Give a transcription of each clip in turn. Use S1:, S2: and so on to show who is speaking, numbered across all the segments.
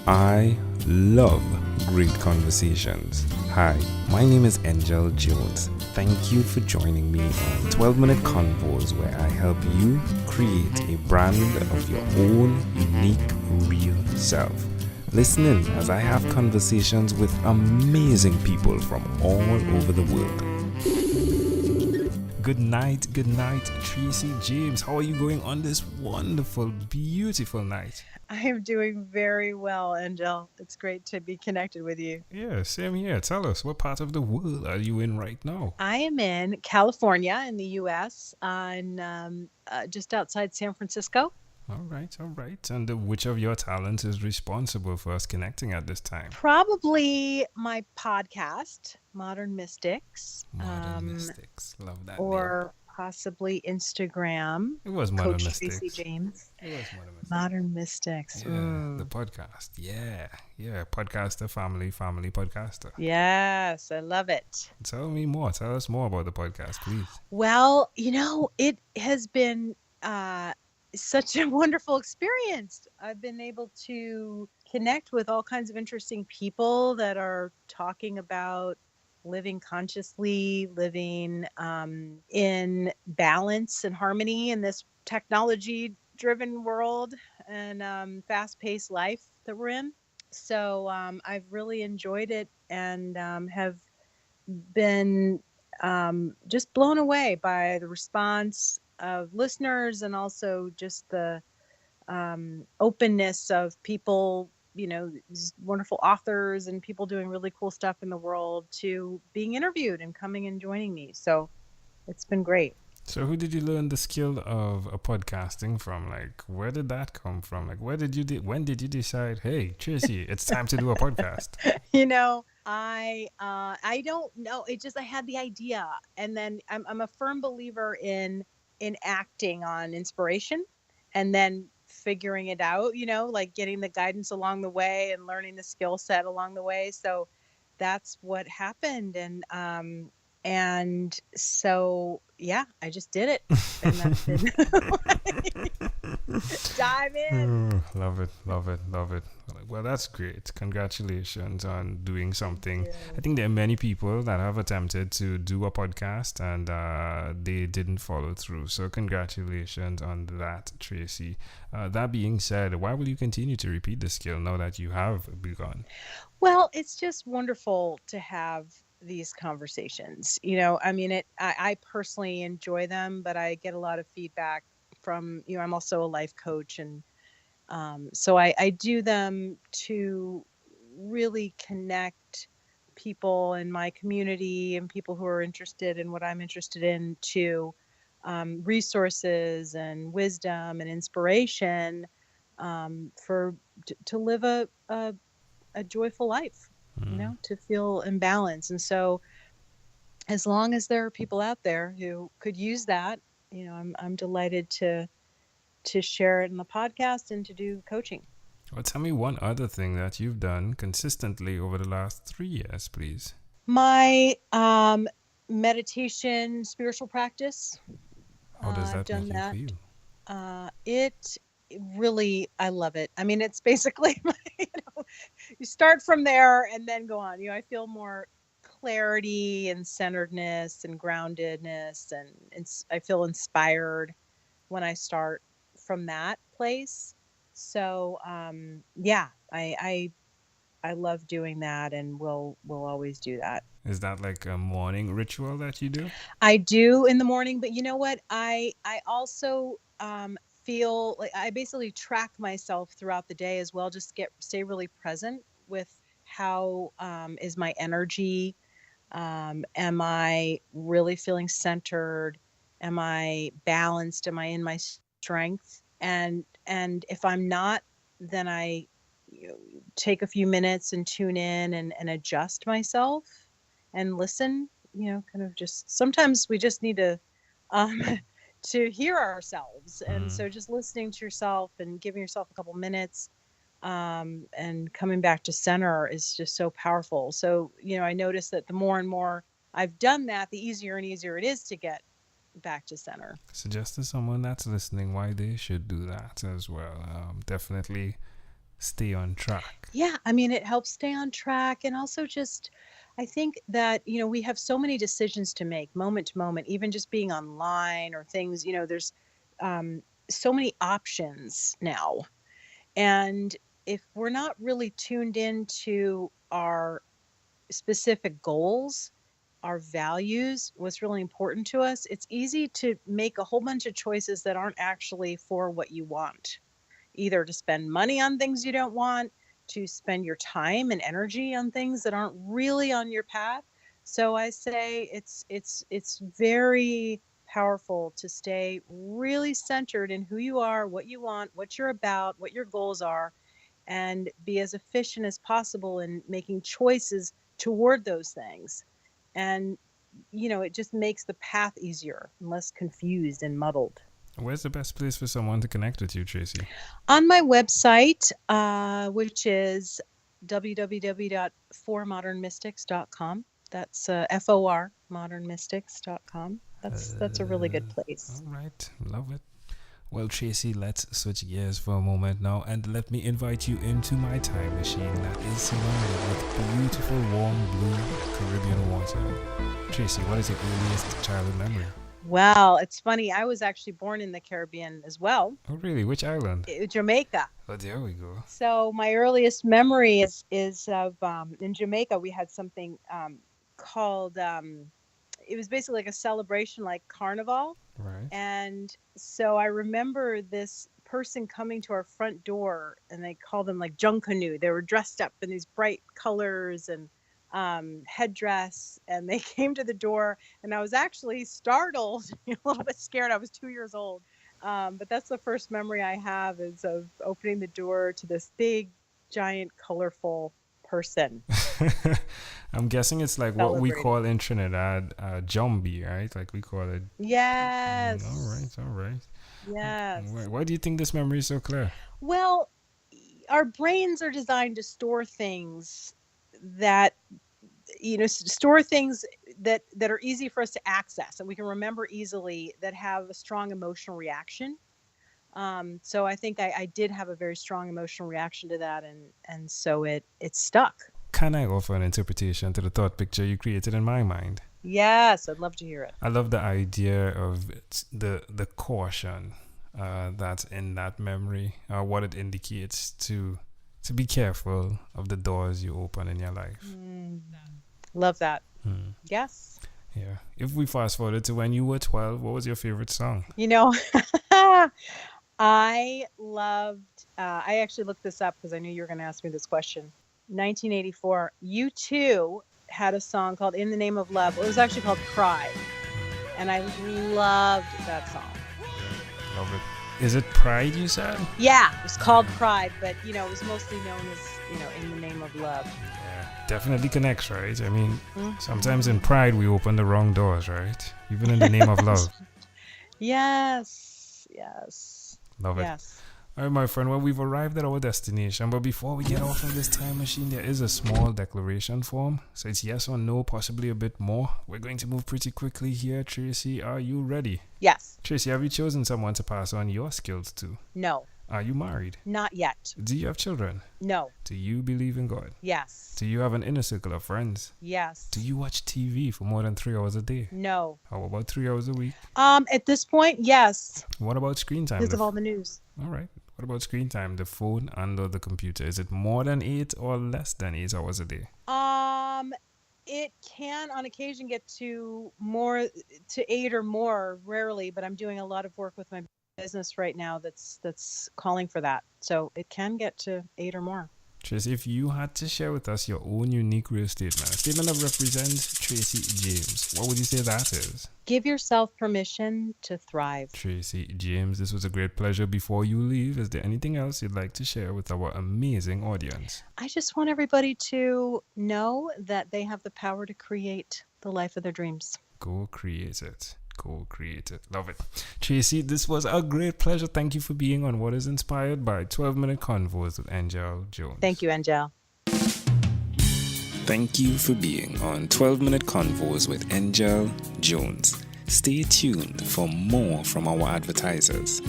S1: I love great conversations. Hi, my name is Angel Jones. Thank you for joining me on 12-minute convos where I help you create a brand of your own unique, real self. Listen in as I have conversations with amazing people from all over the world. Good night, Tracy James. How are you going on this wonderful, beautiful night?
S2: I am doing very well, Angel. It's great to be connected with you.
S1: Yeah, same here. Tell us, what part of the world are you in right now?
S2: I am in California in the U.S. on just outside San Francisco.
S1: All right. And which of your talents is responsible for us connecting at this time?
S2: Probably my podcast, Modern Mystics,
S1: Modern Mystics. Love that name.
S2: or possibly Instagram,
S1: It was Modern
S2: Coach
S1: Mystics.
S2: Tracy James.
S1: It was Modern Mystics.
S2: Modern Mystics.
S1: Yeah, the podcast. Yeah. Podcaster, family podcaster.
S2: Yes, I love it.
S1: Tell me more. Tell us more about the podcast, please.
S2: Well, it has been such a wonderful experience. I've been able to connect with all kinds of interesting people that are talking about living consciously, living in balance and harmony in this technology-driven world and fast-paced life that we're in. So I've really enjoyed it and have been just blown away by the response of listeners and also just the openness of people, these wonderful authors and people doing really cool stuff in the world to being interviewed and coming and joining me. So it's been great.
S1: So who did you learn the skill of podcasting from? Like, where did that come from? Like, when did you decide, hey, Tracy, it's time to do a podcast?
S2: I don't know. It just, I had the idea, and then I'm a firm believer in acting on inspiration and then figuring it out, like getting the guidance along the way and learning the skill set along the way. So that's what happened. And so, yeah, I just did it. And that's it. Dive in.
S1: Love it. Well, that's great. Congratulations on doing something. I think there are many people that have attempted to do a podcast and they didn't follow through. So congratulations on that, Tracy. That being said, why will you continue to repeat the skill now that you have begun?
S2: Well, it's just wonderful to have these conversations. I personally enjoy them, but I get a lot of feedback from, I'm also a life coach. And so I do them to really connect people in my community and people who are interested in what I'm interested in to resources and wisdom and inspiration to live a joyful life, to feel in balance. And so as long as there are people out there who could use that, I'm delighted to share it in the podcast and to do coaching.
S1: Well, tell me one other thing that you've done consistently over the last 3 years, please.
S2: My meditation, spiritual practice.
S1: How does that
S2: I've
S1: make
S2: done
S1: you
S2: that. It really, I love it. I mean, it's basically, you start from there and then go on. I feel more clarity and centeredness and groundedness, and I feel inspired when I start from that place. So I love doing that, and we'll always do that.
S1: Is that like a morning ritual that you do?
S2: I do in the morning, but you know what? I also feel like I basically track myself throughout the day as well. Just stay really present with how is my energy. Am I really feeling centered? Am I balanced? Am I in my strength? And if I'm not, then I take a few minutes and tune in and adjust myself and listen. Kind of just sometimes we just need to hear ourselves, and so just listening to yourself and giving yourself a couple minutes and coming back to center is just so powerful. So, I noticed that the more and more I've done that, the easier and easier it is to get back to center.
S1: Suggest to someone that's listening why they should do that as well. Definitely stay on track.
S2: Yeah, I mean, it helps stay on track. And also just, I think that, we have so many decisions to make moment to moment, even just being online or things, there's so many options now. And if we're not really tuned into our specific goals, our values, what's really important to us, it's easy to make a whole bunch of choices that aren't actually for what you want. Either to spend money on things you don't want, to spend your time and energy on things that aren't really on your path. So I say it's very powerful to stay really centered in who you are, what you want, what you're about, what your goals are, and be as efficient as possible in making choices toward those things. And it just makes the path easier and less confused and muddled.
S1: Where's the best place for someone to connect with you, Tracy?
S2: On my website, which is www.formodernmystics.com. That's FOR, modernmystics.com. That's a really good place.
S1: All right. Love it. Well, Tracy, let's switch gears for a moment now and let me invite you into my time machine that is surrounded with beautiful, warm, blue Caribbean water. Tracy, what is your earliest childhood memory?
S2: Well, it's funny. I was actually born in the Caribbean as well.
S1: Oh, really? Which island?
S2: Jamaica.
S1: Oh, there we go.
S2: So my earliest memory is of in Jamaica. We had something called it was basically like a celebration, like carnival.
S1: Right.
S2: And so I remember this person coming to our front door, and they called them like Junkanoo. They were dressed up in these bright colors and headdress, and they came to the door, and I was actually startled, a little bit scared. I was 2 years old. But that's the first memory I have, is of opening the door to this big, giant, colorful person.
S1: I'm guessing it's like what we call in Trinidad Jumbie, right? Like we call it.
S2: Yes.
S1: All right.
S2: Yes.
S1: Why do you think this memory is so clear?
S2: Well, our brains are designed to store things that that are easy for us to access and we can remember easily, that have a strong emotional reaction. So I think I did have a very strong emotional reaction to that, and so it stuck.
S1: Can I offer an interpretation to the thought picture you created in my mind?
S2: Yes, I'd love to hear it.
S1: I love the idea of the caution that's in that memory, what it indicates to be careful of the doors you open in your life.
S2: Love that. Yes.
S1: Yeah. If we fast forward to when you were 12, what was your favorite song?
S2: I loved, I actually looked this up because I knew you were going to ask me this question. 1984, U2 had a song called In the Name of Love. It was actually called Pride. And I loved that song.
S1: Love it. Is it Pride, you said?
S2: Yeah, it was called Pride, but, it was mostly known as, In the Name of Love.
S1: Yeah, definitely connects, right? I mean, sometimes in Pride, we open the wrong doors, right? Even in the name of love.
S2: Yes.
S1: Love it.
S2: Yes.
S1: All right, my friend, well, we've arrived at our destination, but before we get off of this time machine, there is a small declaration form. So it's yes or no, possibly a bit more. We're going to move pretty quickly here. Tracy, are you ready?
S2: Yes.
S1: Tracy, have you chosen someone to pass on your skills to?
S2: No.
S1: Are you married?
S2: Not yet.
S1: Do you have children?
S2: No.
S1: Do you believe in God?
S2: Yes.
S1: Do you have an inner circle of friends?
S2: Yes.
S1: Do you watch TV for more than 3 hours a day?
S2: No.
S1: How about 3 hours a week?
S2: At this point, yes.
S1: What about screen time?
S2: Because of all the news.
S1: All right. What about screen time? The phone and or the computer? Is it more than 8 or less than 8 hours a day?
S2: It can on occasion get to 8 or more, rarely, but I'm doing a lot of work with my business right now that's calling for that. So it can get to 8 or more.
S1: Tracy, if you had to share with us your own unique real statement, a statement that represents Tracy James, what would you say that is?
S2: Give yourself permission to thrive.
S1: Tracy James, this was a great pleasure. Before you leave, is there anything else you'd like to share with our amazing audience?
S2: I just want everybody to know that they have the power to create the life of their dreams.
S1: Go create it. Love it. Tracy, this was a great pleasure. Thank you for being on What is Inspired by 12-Minute Convos with Angel Jones.
S2: Thank you, Angel.
S1: Thank you for being on 12-Minute Convos with Angel Jones. Stay tuned for more from our advertisers.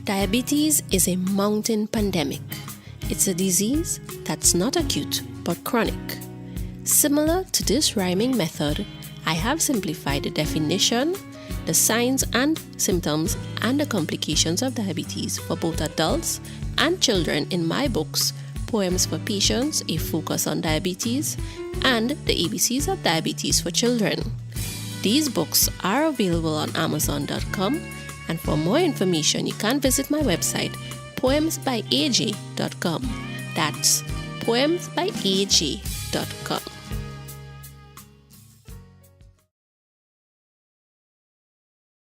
S3: Diabetes is a mountain pandemic. It's a disease that's not acute but chronic. Similar to this rhyming method, I have simplified the definition, the signs and symptoms, and the complications of diabetes for both adults and children in my books, Poems for Patients, A Focus on Diabetes, and The ABCs of Diabetes for Children. These books are available on Amazon.com, and for more information, you can visit my website, poemsbyaj.com. That's poemsbyaj.com.